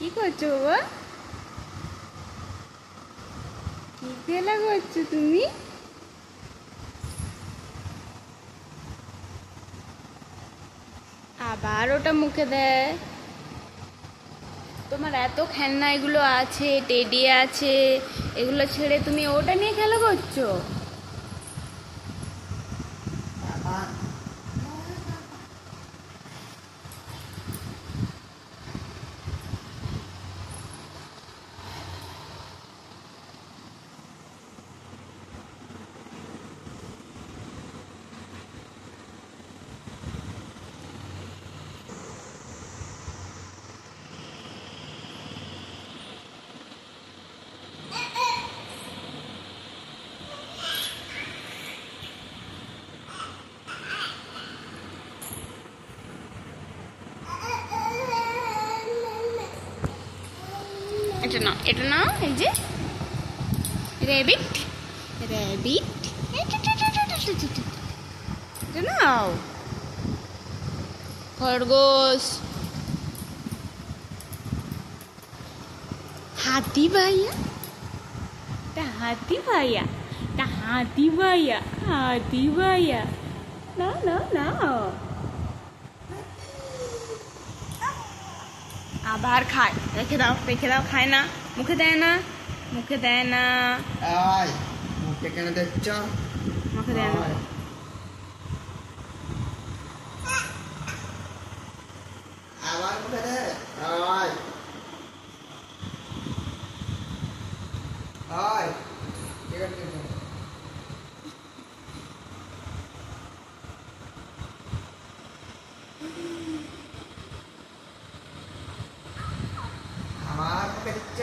কি করছো বাবা? কি খেলা করছো তুমি? আবার ওটা মুখে দেয়। তোমার এত খেলনা এগুলো আছে, টেডি আছে, এগুলো ছেড়ে তুমি ওটা নিয়ে খেলা করছো? এটা না, এই যে র্যাবিট, র্যাবিট, এটা নাও। খরগোশ, হাতি ভাইয়া, এটা হাতি ভাইয়া, এটা হাতি ভাইয়া, হাতি ভাইয়া, না না না। আবার খায়, রেখে দাও, রেখে দাও, খায় না, মুখে দেয় না, মুখে দেয় না। মুখে কেন দিচ্ছ? মুখে দেয় না। আবার মুখে দে। ঠিক আছে। আবার মুখে দিচ্ছ?